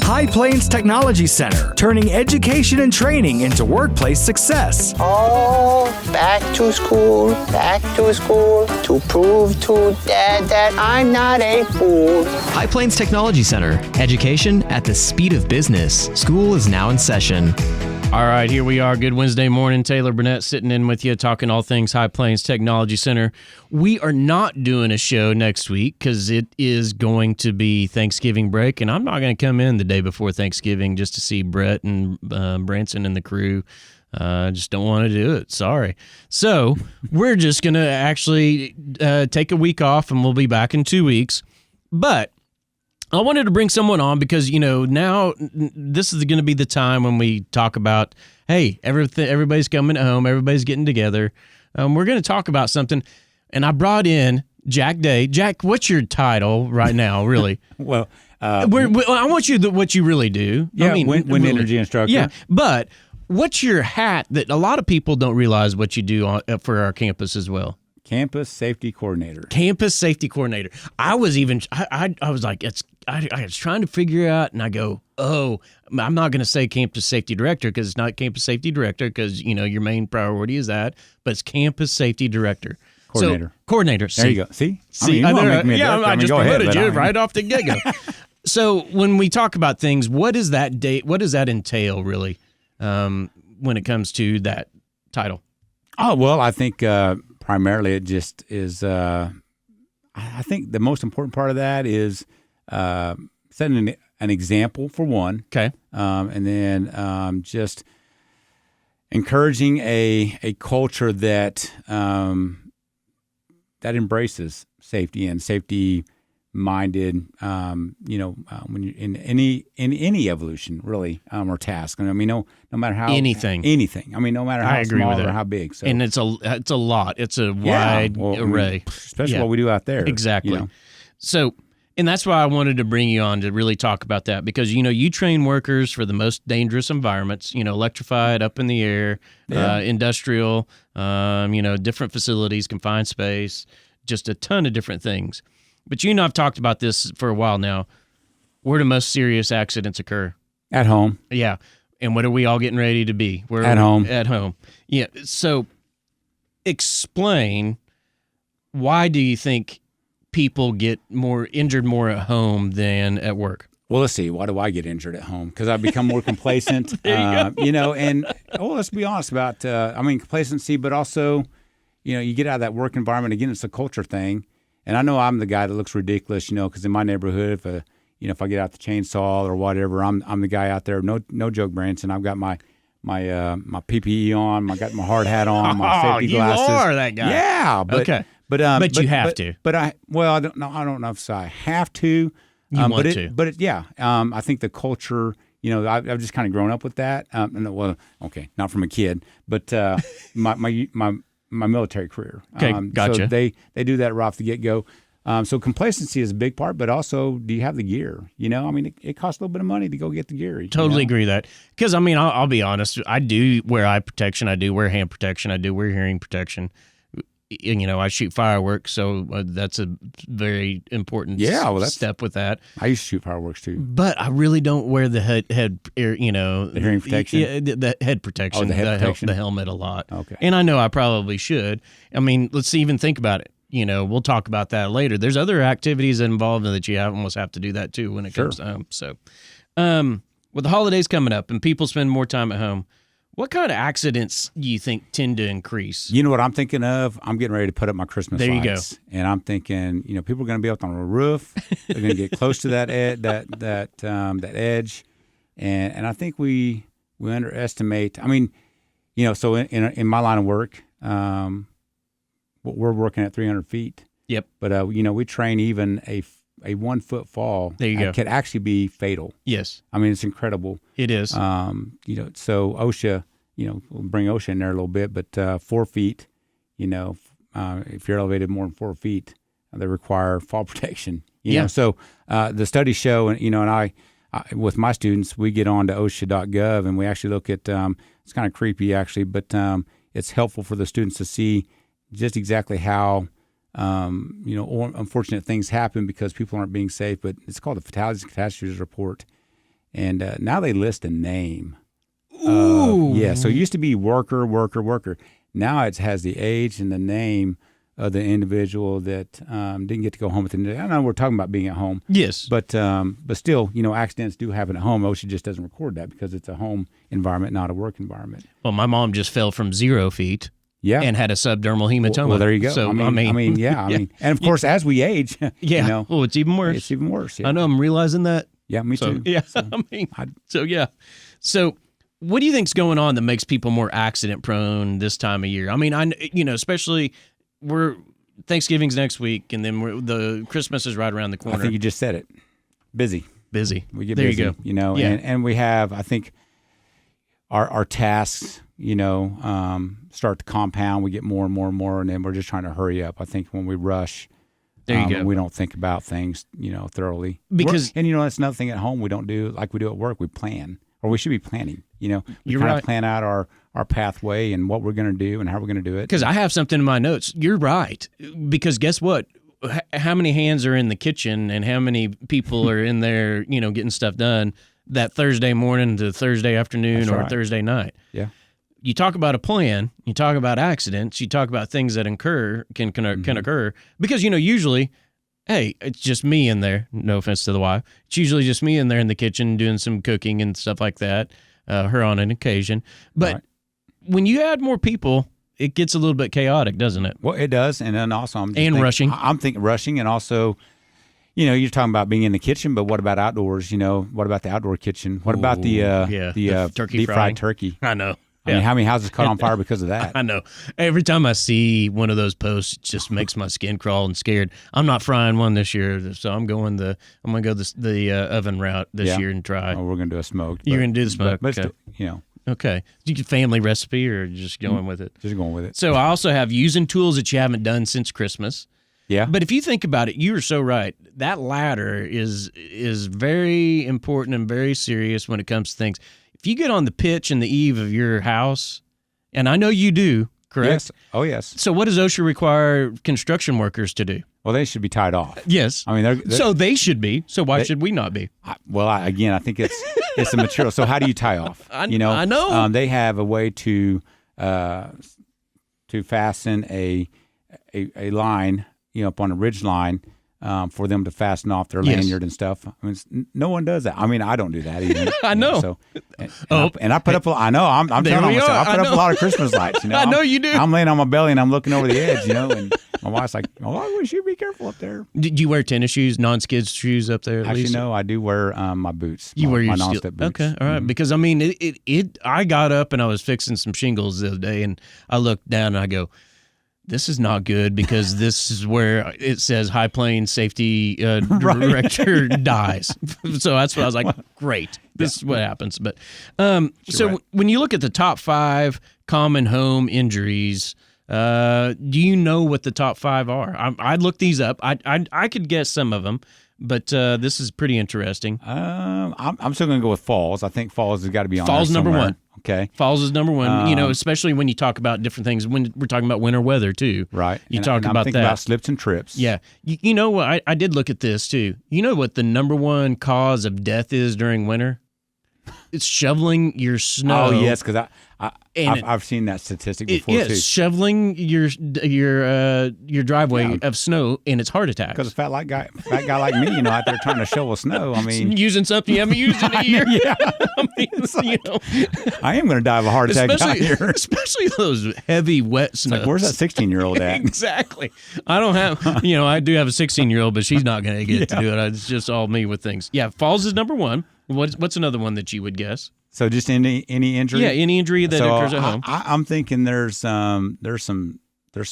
High Plains Technology Center, turning education and training into workplace success. Oh, back to school, to prove to Dad that I'm not a fool. High Plains Technology Center, education at the speed of business. School is now in session. All right, here we are. Good Wednesday morning. Taylor Burnett sitting in with you, talking all things High Plains Technology Center. We are not doing a show next week because it is going to be Thanksgiving break, and I'm not going to come in the day before Thanksgiving just to see Brett and Branson and the crew. I just don't want to do it. Sorry. So we're just going to actually take a week off, and we'll be back in 2 weeks. But I wanted to bring someone on because, you know, now this is going to be the time when we talk about, hey, everybody's coming home, everybody's getting together. We're going to talk about something, and I brought in Jack Day. Jack, what's your title right now, really? Well, I want you what you really do. Yeah, I mean, wind really, energy instructor. Yeah, but what's your hat that a lot of people don't realize what you do for our campus as well? Campus safety coordinator. Campus safety coordinator. I was like, I was trying to figure out, and I go, I'm not going to say campus safety director because it's not campus safety director because, you know, your main priority is that, but it's campus safety director. Coordinator. So, coordinator. There you go. See? I just promoted you right off the get-go. So when we talk about things, what does that entail really when it comes to that title? Oh, well, I think primarily it just is, I think the most important part of that is setting an example for one. Okay. And then just encouraging a culture that that embraces safety and safety-minded. When you're in any evolution, really, or task. I mean, no matter how anything. I mean, no matter how small or how big. So, and it's a lot. It's a wide array, especially what we do out there. Exactly. You know? So. And that's why I wanted to bring you on to really talk about that because, you know, you train workers for the most dangerous environments, you know, electrified, up in the air, industrial, different facilities, confined space, just a ton of different things. But you know, I've talked about this for a while now. Where do most serious accidents occur? At home. Yeah. And what are we all getting ready to be? At home. At home. Yeah. So explain, why do you think people get more injured at home than at work? Well, let's see. Why do I get injured at home? Because I become more complacent. And let's be honest about, complacency, but also, you know, you get out of that work environment. Again, it's a culture thing. And I know I'm the guy that looks ridiculous, you know, because in my neighborhood, if I get out the chainsaw or whatever, I'm the guy out there. No joke, Branson. I've got my PPE on. I got my hard hat on. My safety glasses. You are that guy. Yeah. Okay. But you have to. But I don't know. I don't know if I have to. You want to. But I think the culture. You know, I've just kind of grown up with that. Not from a kid, but my military career. Okay, gotcha. So they do that right off the get go. So complacency is a big part, but also, do you have the gear? You know, I mean, it costs a little bit of money to go get the gear. Totally agree with that. Because, I mean, I'll be honest. I do wear eye protection. I do wear hand protection. I do wear hearing protection. You know, I shoot fireworks, so that's a very important step with that. I used to shoot fireworks, too. But I really don't wear the head the hearing protection? Yeah, the head protection. The head protection? The helmet a lot. Okay. And I know I probably should. I mean, let's even think about it. You know, we'll talk about that later. There's other activities involved that you almost have to do that, too, when it comes to home. So, with the holidays coming up and people spend more time at home, what kind of accidents do you think tend to increase? You know what I'm thinking of? I'm getting ready to put up my Christmas lights. There you go. And I'm thinking, you know, people are going to be up on a roof. They're going to get close to that edge. And I think we underestimate. I mean, you know, so in my line of work, we're working at 300 feet. Yep. But, we train even a 1 foot fall. There you go. Could actually be fatal. Yes. I mean, it's incredible. It is. So OSHA, we'll bring OSHA in there a little bit, but 4 feet, if you're elevated more than 4 feet, they require fall protection. You know? So the studies show, and I with my students, we get on to OSHA.gov and we actually look at, it's kind of creepy actually, but it's helpful for the students to see just exactly how, unfortunate things happen because people aren't being safe. But it's called the Fatalities and Catastrophes Report. and now they list a name. Ooh. Yeah, so it used to be worker, worker, worker. Now it has the age and the name of the individual that didn't get to go home at the end of the day. I know we're talking about being at home. Yes. But still, accidents do happen at home. OSHA just doesn't record that because it's a home environment, not a work environment. Well, my mom just fell from 0 feet. Yeah. And had a subdermal hematoma. Well, there you go. So, I mean, and of course, as we age, yeah. Oh, it's even worse. It's even worse. Yeah. I know. I'm realizing that. Yeah, me too. Yeah. So, what do you think's going on that makes people more accident prone this time of year? I mean, especially Thanksgiving's next week, and then the Christmas is right around the corner. I think you just said it. Busy. We get there busy. You go. And we have, I think, our tasks, start to compound. We get more and more and more, and then we're just trying to hurry up. I think when we rush, there you go. We don't think about things, thoroughly. Because that's another thing at home we don't do like we do at work. We plan, or we should be planning. We You're kind right. of plan out our pathway and what we're going to do and how we're going to do it. Because I have something in my notes. You're right. Because guess what? How many hands are in the kitchen and how many people are in there, getting stuff done that Thursday morning to Thursday afternoon or Thursday night? Yeah. You talk about a plan, you talk about accidents, you talk about things that can occur because, usually, hey, it's just me in there. No offense to the wife. It's usually just me in there in the kitchen doing some cooking and stuff like that, her on an occasion. But when you add more people, it gets a little bit chaotic, doesn't it? Well, it does. And then also rushing. I'm thinking rushing and also, you're talking about being in the kitchen, but what about outdoors? What about the outdoor kitchen? What about the turkey deep fried turkey? I know. I mean, how many houses caught on fire because of that? I know. Every time I see one of those posts, it just makes my skin crawl and scared. I'm not frying one this year, so I'm going to go the oven route this year and try. Oh, we're going to do a smoked. You're going to do the smoked. But okay. Okay. Family recipe or just going with it? Just going with it. So I also have using tools that you haven't done since Christmas. Yeah. But if you think about it, you are so right. That ladder is very important and very serious when it comes to things. If you get on the pitch in the eve of your house, and I know you do, correct? Yes. Oh, yes. So what does OSHA require construction workers to do? Well, they should be tied off. Yes. I mean, so they should be. So why should we not be? I think it's the material. So how do you tie off? I know. They have a way to fasten a line, up on a ridge line. For them to fasten off their lanyard and stuff. I mean, no one does that. I mean, I don't do that even. I know. So, and I put up. I know. I'm telling myself. I put up a lot of Christmas lights. I know you do. I'm laying on my belly and I'm looking over the edge. And my wife's like, "Oh, I wish you'd be careful up there." Did you wear tennis shoes, non-skid shoes up there? At Actually, least? No. I do wear my boots. You wear your non-step boots. Okay, all right. Mm-hmm. Because I mean, I got up and I was fixing some shingles the other day, and I looked down and I go, this is not good because this is where it says High Plains Safety Director dies. So that's what I was like, great. This is what happens. But when you look at the top 5 common home injuries, do you know what the top 5 are? I looked these up. I could guess some of them, but this is pretty interesting. I'm still going to go with falls. I think falls has got to be on falls there number somewhere. 1. Okay. Falls is number 1, especially when you talk about different things. When we're talking about winter weather, too. Right. You talk about that. About slips and trips. Yeah. You know what? I did look at this, too. You know what the number 1 cause of death is during winter? It's shoveling your snow. Oh, yes, because I've seen that statistic before, too. Yes, shoveling your driveway of snow, and it's heart attacks. Because a fat guy like me, out there trying to shovel snow, I mean... Using something you haven't used in a year. Yeah. I mean, I am going to die of a heart attack out here. Especially those heavy, wet snows. Like, where's that 16-year-old at? Exactly. I don't have... I do have a 16-year-old, but she's not going to get to do it. It's just all me with things. Yeah, falls is number 1. What's another one that you would guess? So just any injury? Yeah, any injury that occurs at home. I'm thinking there's some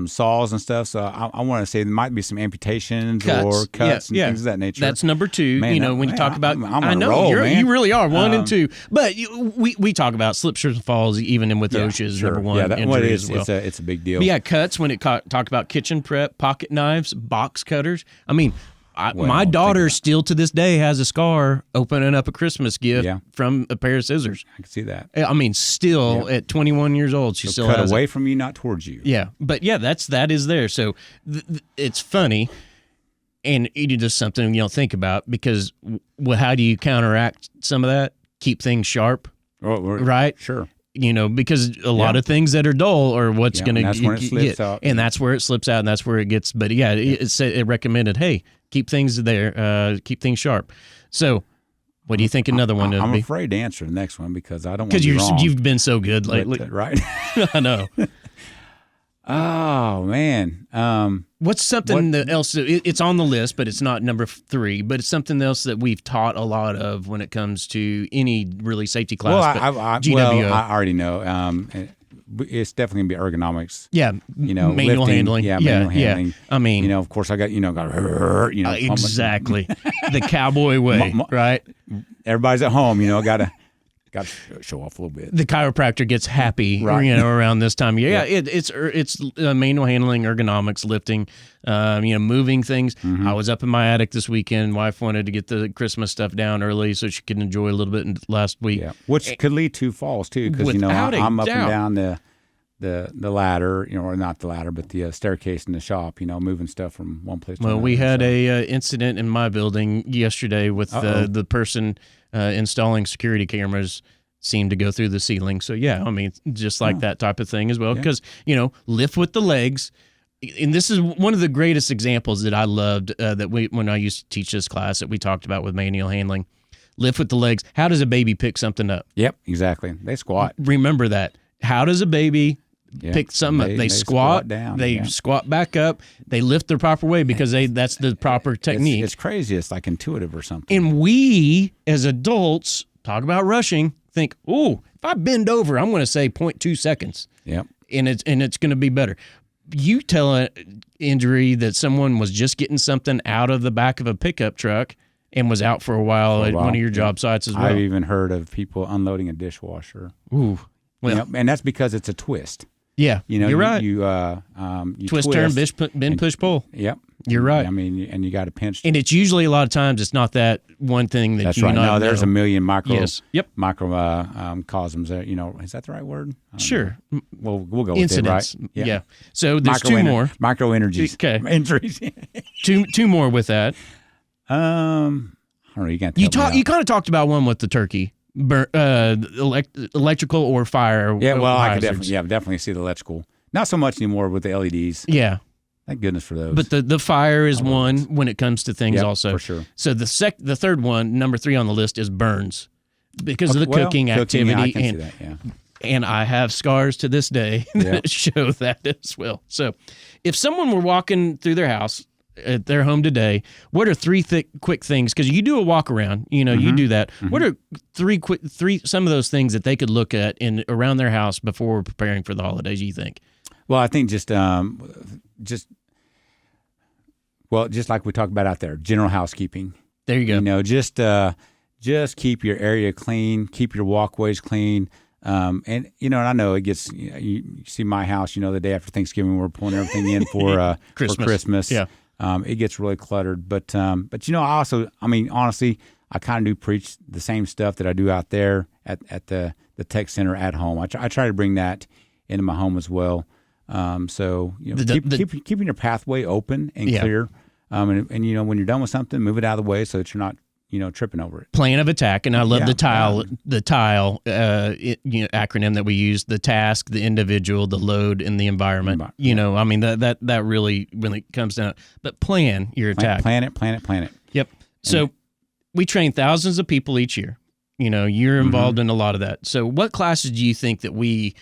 saws and stuff. So I want to say there might be some amputations or cuts and things of that nature. That's number 2. Man, when you talk about, I'm on a roll, man. You really are 1 and 2. But we talk about slips and falls even with OSHA is number 1. Yeah, injury as well. It's a big deal. But cuts when it talk about kitchen prep, pocket knives, box cutters. I mean. My daughter still to this day has a scar opening up a Christmas gift from a pair of scissors. I can see that. I mean, still at 21 years old, she still cut has away it. from you, not towards you. Yeah, but that is there. So it's funny, And it is just something you don't think about because how do you counteract some of that? Keep things sharp, right? Sure. Because a lot of things that are dull are what's going to that's when it slips out. And that's where it slips out, and that's where it gets. But yeah, it recommended, hey, keep things there, keep things sharp. So, what do you think another one would I'm be? afraid to answer the next one because I don't want to be wrong. Because you've been so good lately, right? I know. Oh man, What's something else? It's on the list, but it's not number 3. But it's something else that we've taught a lot of when it comes to any really safety class. Well, I already know. It's definitely gonna be ergonomics. Yeah, manual lifting, handling. Yeah, manual handling. I mean, of course, I got exactly the cowboy way, right? Everybody's at home, got to show off a little bit. The chiropractor gets happy, around this time of year. Yeah, it's manual handling, ergonomics, lifting, moving things. Mm-hmm. I was up in my attic this weekend. Wife wanted to get the Christmas stuff down early so she could enjoy a little bit last week. Yeah, which could lead to falls too, because I'm up and down the ladder, or not the ladder, but the staircase in the shop. Moving stuff from one place to another. Well, we had a incident in my building yesterday with the person installing security cameras seemed to go through the ceiling. So yeah, I mean, just like that type of thing as well, because lift with the legs. And this is one of the greatest examples that I loved when I used to teach this class that we talked about with manual handling. Lift with the legs. How does a baby pick something up? Yep, exactly. They squat. Remember that. How does a baby pick something up? They squat down. They squat back up. They lift the proper way because that's the proper technique. It's crazy. It's like intuitive or something. And we, as adults, talk about rushing, think, if I bend over, I'm going to say 0.2 seconds. Yep. And it's going to be better. You tell an injury that someone was just getting something out of the back of a pickup truck and was out for a while at one of your job sites as well. I've even heard of people unloading a dishwasher. Ooh. Well, and that's because it's a twist. Yeah, you're right. You twist, turn, bend, push, pull. Yep. You're right. I mean, and you got to pinch. And it's usually a lot of times it's not that one thing that that's you right. know. No, there's a million microcosms Yep. there. Is that the right word? Sure. Well, we'll go Incidents. with it, right? Yeah. So there's two more. Micro energies. Okay. Injuries. two more with that. I don't know. You can't. You kind of talked about one with the turkey. Electrical or fire. Yeah, well, I could hazards. definitely see the electrical. Not so much anymore with the LEDs. Yeah. Thank goodness for those. But the fire is one when it comes to things also. For sure. So the third one, number 3 on the list, is burns because of the cooking activity. Yeah, I can see that, yeah. And I have scars to this day that show that as well. So if someone were walking through their house, at their home today, what are 3 quick things? Because you do a walk around, you do that. Mm-hmm. What are some of those things that they could look at around their house before preparing for the holidays? You think? Well, I think just like we talked about out there, general housekeeping. There you go. Just keep your area clean, keep your walkways clean. And I know it gets. You see my house. The day after Thanksgiving, we're pulling everything in for Christmas. Yeah. It gets really cluttered, but honestly, I kind of do preach the same stuff that I do out there at the tech center at home. I try to bring that into my home as well. Keeping your pathway open and clear. And when you're done with something, move it out of the way so that you're not tripping over it. Plan of attack, and I love the tile acronym that we use: the task, the individual, the load, and the environment. That really comes down. But plan your attack. Plan it. Yep. So we train thousands of people each year. You're involved in a lot of that. So what classes do you think that we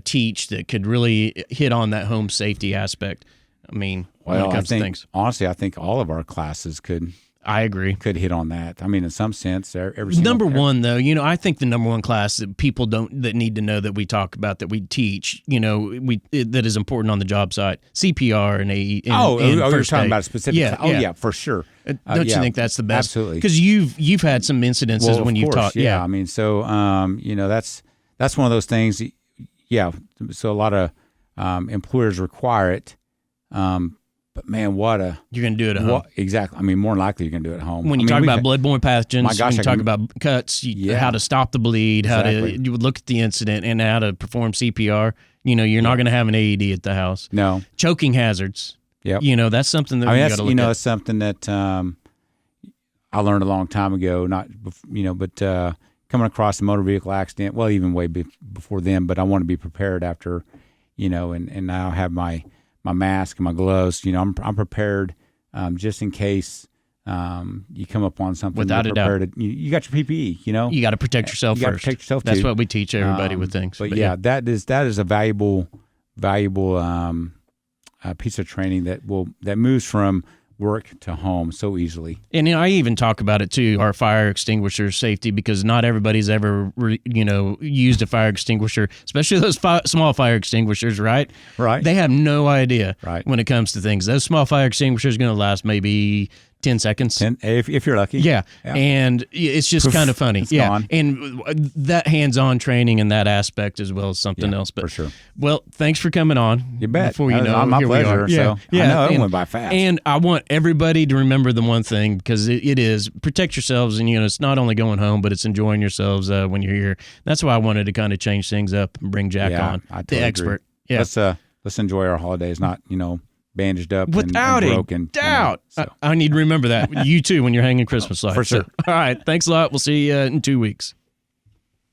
teach that could really hit on that home safety aspect? When it comes to things. Honestly, I think all of our classes could. I agree. Could hit on that. In some sense, number one, though, I think the number one class that people that need to know that we talk about, that we teach, that is important on the job site, CPR and AE. You're talking about a specific. Yeah, for sure. Don't you think that's the best? Absolutely. Because you've had some incidences when you've taught. Yeah. That's one of those things. Yeah. So a lot of employers require it. But man, you're going to do it at home. Exactly. More than likely you're going to do it at home. When you talk about bloodborne pathogens, when you talk about cuts, how to stop the bleed, you would look at the incident and how to perform CPR. You're not going to have an AED at the house. No. Choking hazards. Yep. You know, that's something that I mean, we that's, got to look you know, at. it's something that I learned a long time ago. But coming across a motor vehicle accident, well, even way before then. But I want to be prepared after, you know, and now I have my mask and my gloves. You know, I'm prepared just in case you come up on something. Without a doubt. You got your PPE. You know, You got to protect yourself you got to first. protect yourself That's too. what we teach everybody with things. But yeah, that is a valuable piece of training that moves from work to home so easily. And I even talk about it too, our fire extinguisher safety, because not everybody's ever, used a fire extinguisher, especially those small fire extinguishers, right? Right. They have no idea Right. when it comes to things. Those small fire extinguishers are going to last maybe 10 seconds. If you're lucky. Yeah. And it's just kind of funny. It's yeah. gone. And that hands-on training and that aspect as well as something Yeah, else. But for sure. Well, thanks for coming on. You bet. Before you know, My here pleasure. we are. So I know it went by fast. And I want everybody to remember the one thing, because it is protect yourselves, and it's not only going home, but it's enjoying yourselves when you're here. That's why I wanted to kind of change things up and bring Jack on, I the totally expert. agree. Yeah. Let's enjoy our holidays, not bandaged up Without and a broken. doubt. So. I need to remember that. You too when you're hanging Christmas lights. For sure. So, all right. Thanks a lot. We'll see you in 2 weeks.